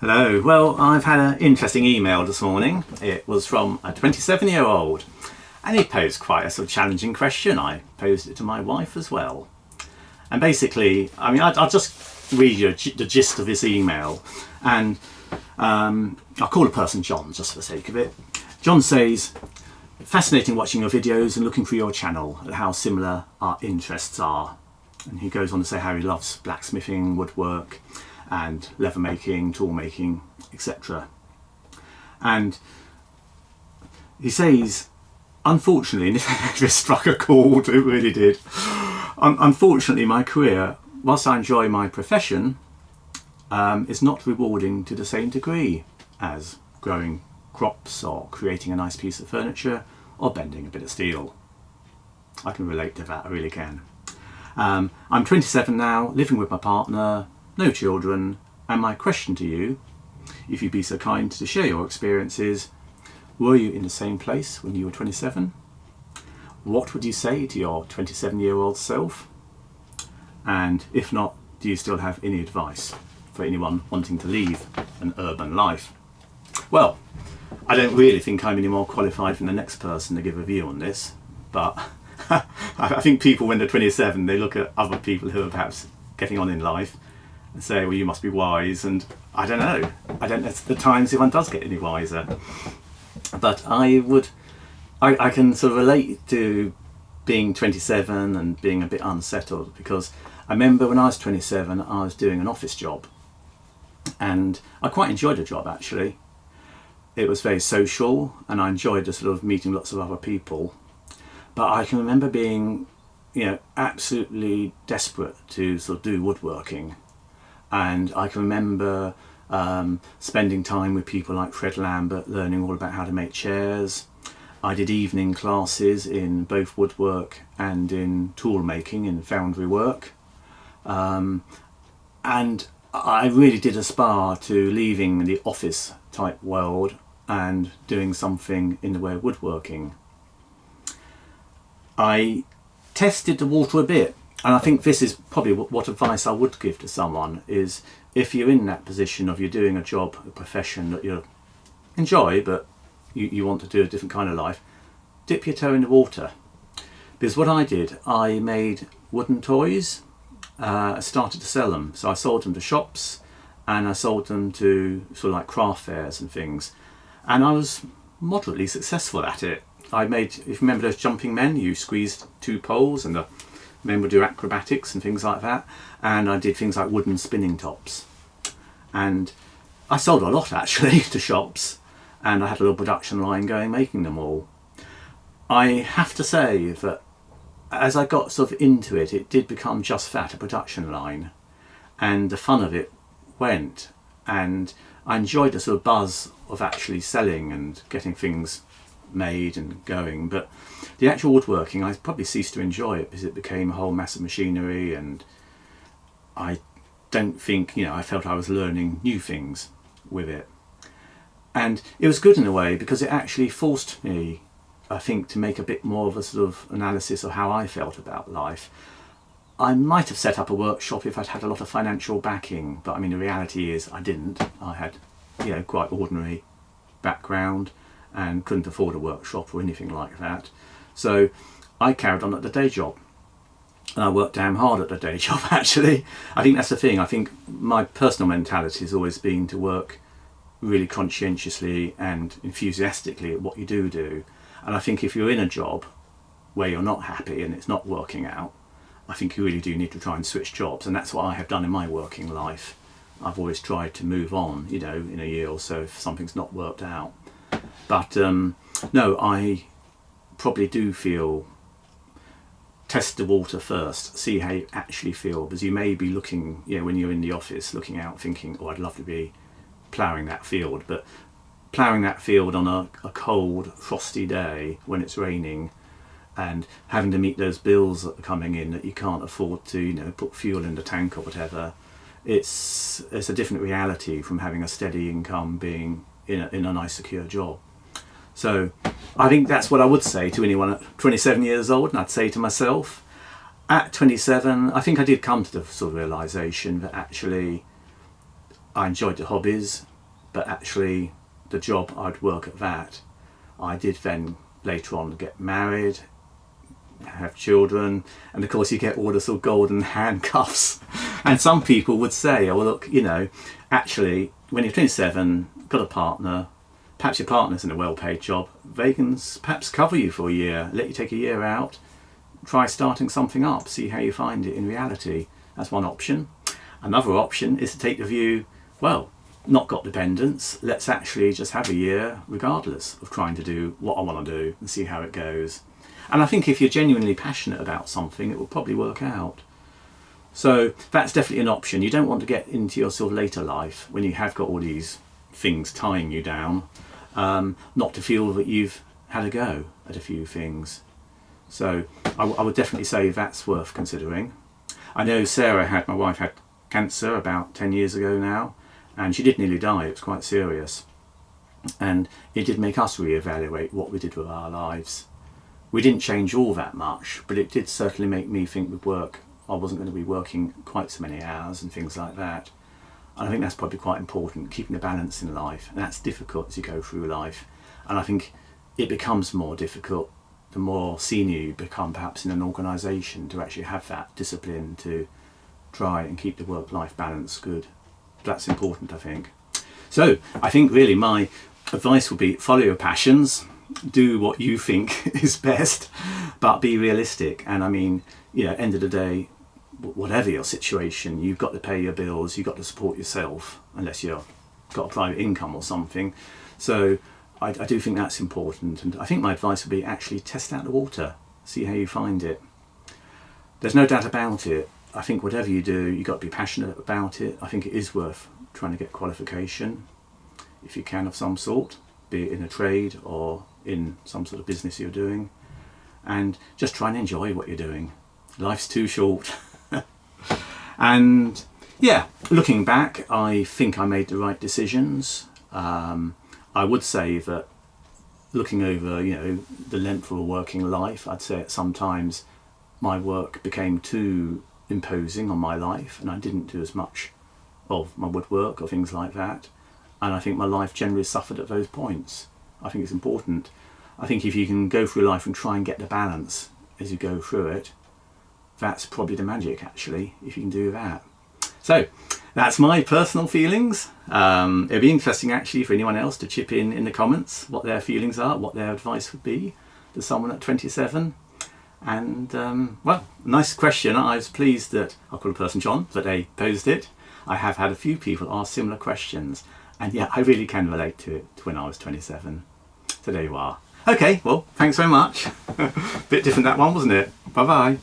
Hello. Well, I've had an interesting email this morning. It was from a 27-year-old, and he posed quite a sort of challenging question. I posed it to my wife as well. And basically, I'll just read you the gist of this email, and I'll call the person John just for the sake of it. John says, "Fascinating watching your videos and looking through your channel at how similar our interests are." And he goes on to say how he loves blacksmithing, woodwork, and leather making, tool making, etc. And he says, unfortunately, and this struck a chord, it really did. Unfortunately, my career, whilst I enjoy my profession, is not rewarding to the same degree as growing crops or creating a nice piece of furniture or bending a bit of steel. I can relate to that, I really can. I'm 27 now, living with my partner, no children, and my question to you, if you'd be so kind to share your experiences: were you in the same place when you were 27? What would you say to your 27-year-old self? And if not, do you still have any advice for anyone wanting to leave an urban life? Well, I don't really think I'm any more qualified than the next person to give a view on this, but I think people, when they're 27, they look at other people who are perhaps getting on in life and say, well, you must be wise, and I don't know the times if one does get any wiser. But I can sort of relate to being 27 and being a bit unsettled, because I remember when I was 27 I was doing an office job, and I quite enjoyed the job actually. It was very social and I enjoyed the sort of meeting lots of other people, but I can remember being absolutely desperate to sort of do woodworking. And I can remember spending time with people like Fred Lambert, learning all about how to make chairs. I did evening classes in both woodwork and in tool making, in foundry work. And I really did aspire to leaving the office type world and doing something in the way of woodworking. I tested the water a bit. And I think this is probably what advice I would give to someone is, if you're in that position of you're doing a job, a profession that you enjoy, but you want to do a different kind of life, dip your toe in the water. Because what I did, I made wooden toys. I started to sell them. So I sold them to shops and I sold them to sort of like craft fairs and things. And I was moderately successful at it. I made, if you remember those jumping men, you squeezed two poles and the men would do acrobatics and things like that, and I did things like wooden spinning tops, and I sold a lot actually to shops, and I had a little production line going making them all. I have to say that as I got sort of into it, it did become just that, a production line, and the fun of it went, and I enjoyed the sort of buzz of actually selling and getting things made and going. But the actual woodworking, I probably ceased to enjoy it because it became a whole mass of machinery, and I don't think, I felt I was learning new things with it. And it was good in a way because it actually forced me, I think, to make a bit more of a sort of analysis of how I felt about life. I might have set up a workshop if I'd had a lot of financial backing, but the reality is I didn't. I had quite ordinary background and couldn't afford a workshop or anything like that. So I carried on at the day job, and I worked damn hard at the day job actually. I think that's the thing. I think my personal mentality has always been to work really conscientiously and enthusiastically at what you do. And I think if you're in a job where you're not happy and it's not working out, I think you really do need to try and switch jobs, and that's what I have done in my working life. I've always tried to move on, in a year or so if something's not worked out. But no, I probably do feel, test the water first, see how you actually feel, because you may be looking, when you're in the office, looking out thinking, oh, I'd love to be ploughing that field, but ploughing that field on a cold, frosty day when it's raining and having to meet those bills that are coming in that you can't afford to, put fuel in the tank or whatever, it's a different reality from having a steady income being in a nice secure job. So I think that's what I would say to anyone at 27 years old, and I'd say to myself at 27, I think I did come to the sort of realisation that actually I enjoyed the hobbies, but actually the job I'd work at that. I did then later on get married, have children, and of course you get all the sort of golden handcuffs. And some people would say, oh well, look, you know, actually when you're 27, got a partner, perhaps your partner's in a well-paid job, they can perhaps cover you for a year, let you take a year out, try starting something up, see how you find it in reality. That's one option. Another option is to take the view, well, not got dependents, let's actually just have a year regardless of trying to do what I want to do and see how it goes. And I think if you're genuinely passionate about something, it will probably work out. So that's definitely an option. You don't want to get into your sort of later life when you have got all these things tying you down, not to feel that you've had a go at a few things. So I would definitely say that's worth considering. I know my wife had cancer about 10 years ago now, and she did nearly die. It was quite serious. And it did make us reevaluate what we did with our lives. We didn't change all that much, but it did certainly make me think with work, I wasn't going to be working quite so many hours and things like that. And I think that's probably quite important, keeping a balance in life. And that's difficult as you go through life. And I think it becomes more difficult the more senior you become perhaps in an organisation, to actually have that discipline to try and keep the work-life balance good. That's important, I think. So I think really my advice would be follow your passions, do what you think is best, but be realistic. And I mean, you know, end of the day, whatever your situation, you've got to pay your bills, you've got to support yourself, unless you've got a private income or something. So I do think that's important. And I think my advice would be actually test out the water, see how you find it. There's no doubt about it. I think whatever you do, you've got to be passionate about it. I think it is worth trying to get qualification, if you can, of some sort, be it in a trade or in some sort of business you're doing, and just try and enjoy what you're doing. Life's too short. And yeah, looking back, I think I made the right decisions. I would say that looking over, you know, the length of a working life, I'd say at some times my work became too imposing on my life, and I didn't do as much of my woodwork or things like that. And I think my life generally suffered at those points. I think it's important. I think if you can go through life and try and get the balance as you go through it, that's probably the magic, actually, if you can do that. So that's my personal feelings. It'd be interesting actually for anyone else to chip in the comments what their feelings are, what their advice would be to someone at 27. And well, nice question. I was pleased that, I'll call the person John, that they posed it. I have had a few people ask similar questions, and yeah, I really can relate to it to when I was 27. So there you are. Okay, well, thanks very much. Bit different that one, wasn't it? Bye bye.